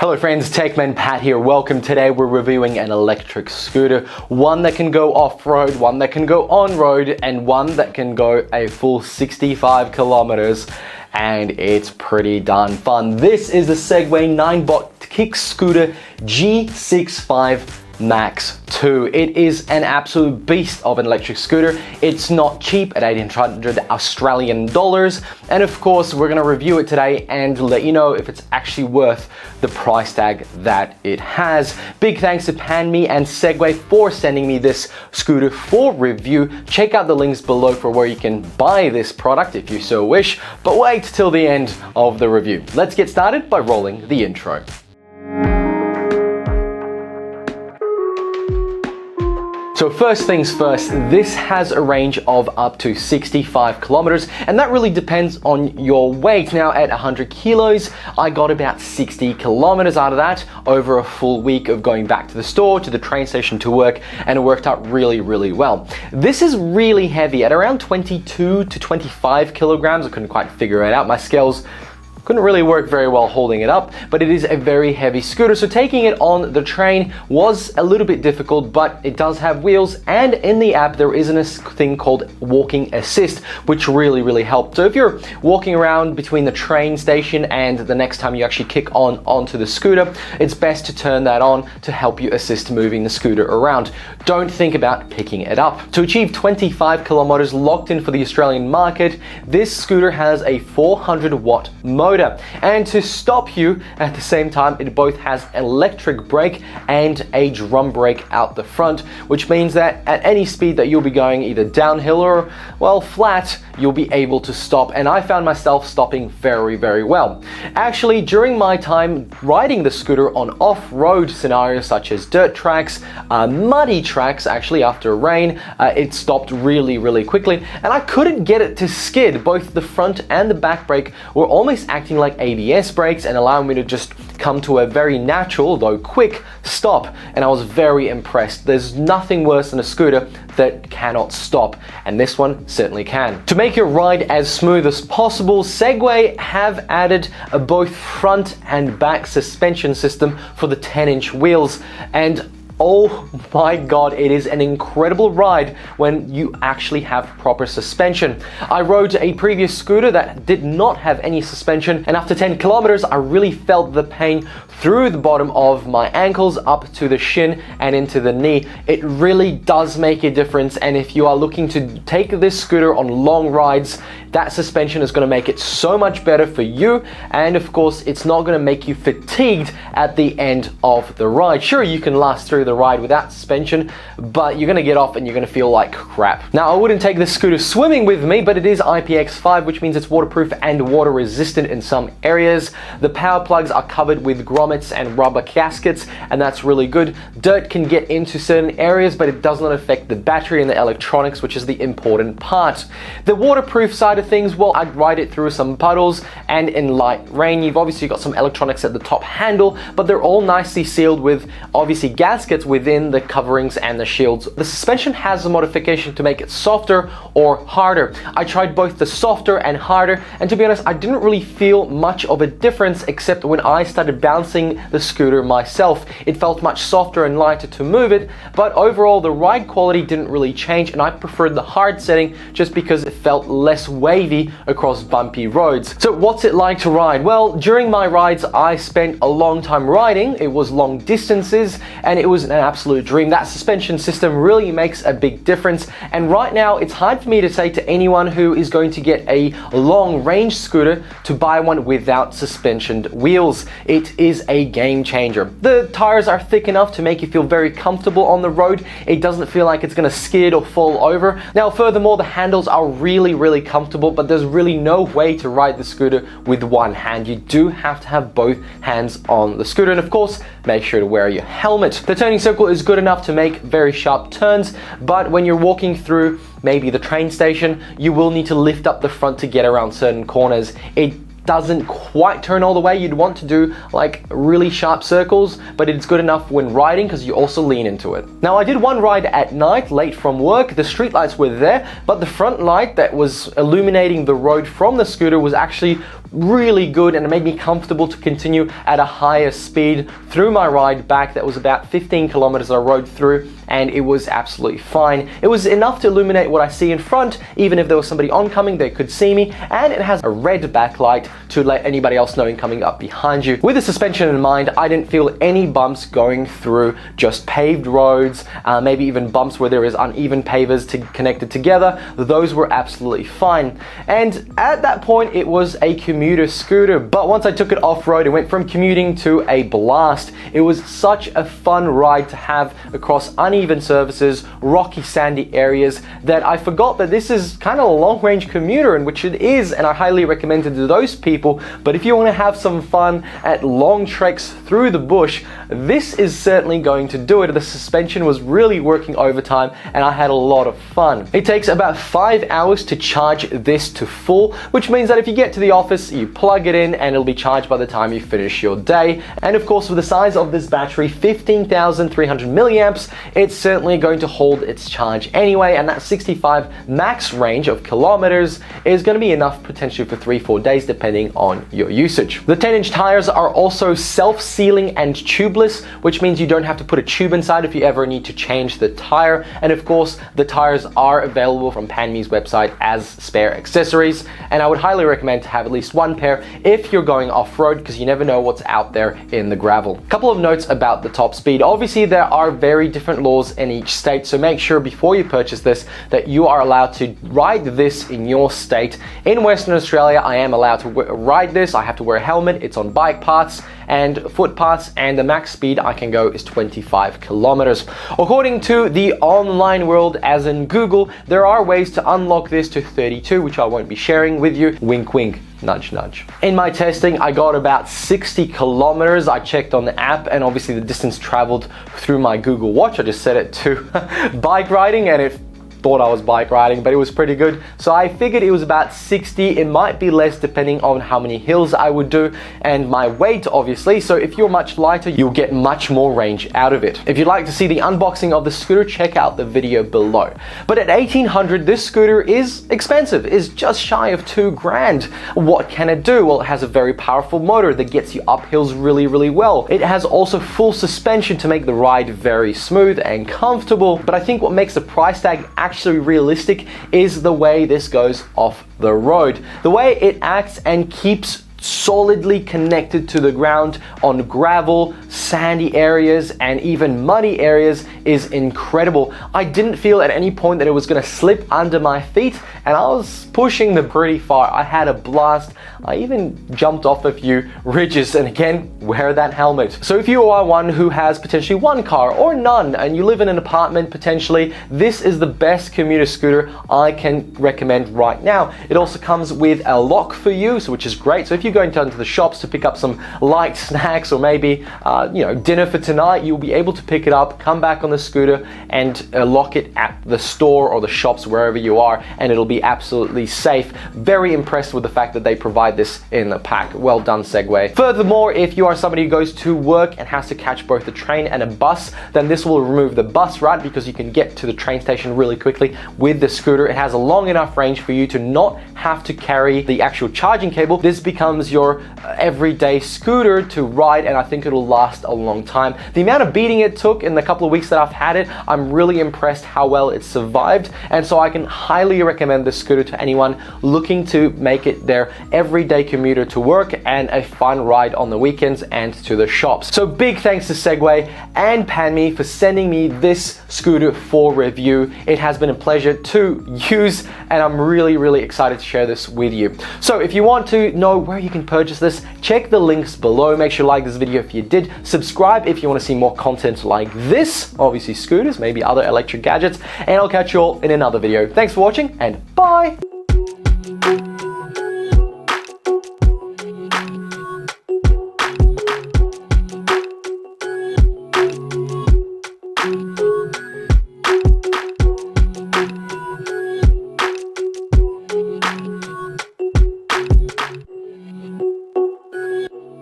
Hello friends, Techman Pat here. Welcome. Today we're reviewing an electric scooter. One that can go off-road, one that can go on-road, and one that can go a full 65 kilometers. And it's pretty darn fun. This is the Segway Ninebot Kick Scooter G65 Max 2. It is an absolute beast of an electric scooter. It's not cheap at 1,800 Australian dollars. And of course, we're gonna review it today and let you know if it's actually worth the price tag that it has. Big thanks to PanMe and Segway for sending me this scooter for review. Check out the links below for where you can buy this product if you so wish, but wait till the end of the review. Let's get started by rolling the intro. So first things first, this has a range of up to 65 kilometers, and that really depends on your weight. Now at 100 kilos, I got about 60 kilometers out of that over a full week of going back to the store, to the train station, to work, and it worked out really, really well. This is really heavy at around 22 to 25 kilograms. I couldn't quite figure it out. My scales couldn't really work very well holding it up, but it is a very heavy scooter, so taking it on the train was a little bit difficult, but it does have wheels, and in the app there is a thing called walking assist, which really helped. So if you're walking around between the train station and the next time you actually kick onto the scooter, it's best to turn that on to help you assist moving the scooter around. Don't think about picking it up. To achieve 25 kilometers locked in for the Australian market, this scooter has a 400 watt motor. And to stop you at the same time, it both has electric brake and a drum brake out the front, which means that at any speed that you'll be going either downhill or, well, flat, you'll be able to stop. And I found myself stopping very well. Actually, during my time riding the scooter on off-road scenarios such as dirt tracks, muddy tracks, actually after rain, it stopped really quickly, and I couldn't get it to skid. Both the front and the back brake were almost acting like ABS brakes and allowing me to just come to a very natural, though quick, stop, and I was very impressed. There's nothing worse than a scooter that cannot stop, and this one certainly can. To make your ride as smooth as possible, Segway have added a both front and back suspension system for the 10-inch wheels, and oh my god, it is an incredible ride when you actually have proper suspension. I rode a previous scooter that did not have any suspension, and after 10 kilometers, I really felt the pain through the bottom of my ankles up to the shin and into the knee. It really does make a difference, and if you are looking to take this scooter on long rides, that suspension is going to make it so much better for you, and of course, it's not going to make you fatigued at the end of the ride. Sure, you can last through the ride without suspension, but you're going to get off and you're going to feel like crap. Now, I wouldn't take this scooter swimming with me, but it is IPX5, which means it's waterproof and water resistant in some areas. The power plugs are covered with grommets and rubber gaskets, and that's really good. Dirt can get into certain areas, but it does not affect the battery and the electronics, which is the important part. The waterproof side of things, well, I'd ride it through some puddles and in light rain. You've obviously got some electronics at the top handle, but they're all nicely sealed with obviously gaskets within the coverings and the shields. The suspension has a modification to make it softer or harder. I tried both the softer and harder, and to be honest, I didn't really feel much of a difference except when I started bouncing the scooter myself. It felt much softer and lighter to move it, but overall the ride quality didn't really change, and I preferred the hard setting just because it felt less wavy across bumpy roads. So what's it like to ride? Well, during my rides, I spent a long time riding. It was long distances, and it was an absolute dream. That suspension system really makes a big difference, and right now it's hard for me to say to anyone who is going to get a long range scooter to buy one without suspensioned wheels. It is a game changer. The tires are thick enough to make you feel very comfortable on the road. It doesn't feel like it's going to skid or fall over. Now, furthermore, the handles are really comfortable, but there's really no way to ride the scooter with one hand. You do have to have both hands on the scooter, and of course, make sure to wear your helmet. The turning circle is good enough to make very sharp turns, but when you're walking through maybe the train station, you will need to lift up the front to get around certain corners. It doesn't quite turn all the way. You'd want to do like really sharp circles, but it's good enough when riding because you also lean into it. Now I did one ride at night, late from work. The street lights were there, but the front light that was illuminating the road from the scooter was actually really good, and it made me comfortable to continue at a higher speed through my ride back. That was about 15 kilometers I rode through, and it was absolutely fine. It was enough to illuminate what I see in front. Even if there was somebody oncoming, they could see me, and it has a red backlight to let anybody else know coming up behind you. With the suspension in mind, I didn't feel any bumps going through just paved roads, maybe even bumps where there is uneven pavers connected together. Those were absolutely fine. And at that point, it was a commuter scooter, but once I took it off-road, it went from commuting to a blast. It was such a fun ride to have across uneven surfaces, rocky, sandy areas, that I forgot that this is kind of a long-range commuter, and which it is, and I highly recommend it to those people. But if you want to have some fun at long treks through the bush, this is certainly going to do it. The suspension was really working overtime, and I had a lot of fun. It takes about 5 hours to charge this to full, which means that if you get to the office, you plug it in and it'll be charged by the time you finish your day. And of course, with the size of this battery, 15,300 milliamps, it's certainly going to hold its charge anyway, and that 65 max range of kilometers is going to be enough potentially for 3-4 days depending on your usage. The 10-inch tires are also self-sealing and tubeless, which means you don't have to put a tube inside if you ever need to change the tire. And of course, the tires are available from Panme's website as spare accessories, and I would highly recommend to have at least one pair if you're going off-road, because you never know what's out there in the gravel. A couple of notes about the top speed. Obviously, there are very different laws in each state, so make sure before you purchase this that you are allowed to ride this in your state. In Western Australia, I am allowed to ride this. I have to wear a helmet. It's on bike paths and footpaths, and the max speed I can go is 25 kilometers. According to the online world, as in Google, there are ways to unlock this to 32, which I won't be sharing with you. Wink, wink. Nudge, nudge. In my testing, I got about 60 kilometers. I checked on the app, and obviously the distance traveled through my Google Watch. I just set it to bike riding, and it thought I was bike riding, but it was pretty good. So I figured it was about 60. It might be less depending on how many hills I would do and my weight, obviously. So if you're much lighter, you'll get much more range out of it. If you'd like to see the unboxing of the scooter, check out the video below. But at 1,800, this scooter is expensive, is just shy of $2,000. What can it do? Well, it has a very powerful motor that gets you up hills really, really well. It has also full suspension to make the ride very smooth and comfortable. But I think what makes the price tag actually realistic is the way this goes off the road. The way it acts and keeps solidly connected to the ground on gravel, sandy areas, and even muddy areas is incredible. I didn't feel at any point that it was going to slip under my feet, and I was pushing them pretty far. I had a blast. I even jumped off a few ridges, and again, wear that helmet. So if you are one who has potentially one car or none, and you live in an apartment potentially, this is the best commuter scooter I can recommend right now. It also comes with a lock for you, which is great. So if you're going down to the shops to pick up some light snacks or maybe dinner for tonight, you'll be able to pick it up, come back on the scooter, and lock it at the store or the shops wherever you are, and it'll be absolutely safe. Very impressed with the fact that they provide this in the pack. Well done, Segway. Furthermore, if you are somebody who goes to work and has to catch both the train and a bus, then this will remove the bus route because you can get to the train station really quickly with the scooter. It has a long enough range for you to not have to carry the actual charging cable. This becomes your everyday scooter to ride, and I think it'll last a long time. The amount of beating it took in the couple of weeks that I've had it, I'm really impressed how well it survived, and so I can highly recommend this scooter to anyone looking to make it their everyday commuter to work and a fun ride on the weekends and to the shops. So big thanks to Segway and Panme for sending me this scooter for review. It has been a pleasure to use, and I'm really, really excited to share this with you. So if you want to know where you can purchase this, check the links below. Make sure you like this video if you did. Subscribe if you want to see more content like this, obviously scooters, maybe other electric gadgets, and I'll catch you all in another video. Thanks for watching, and bye!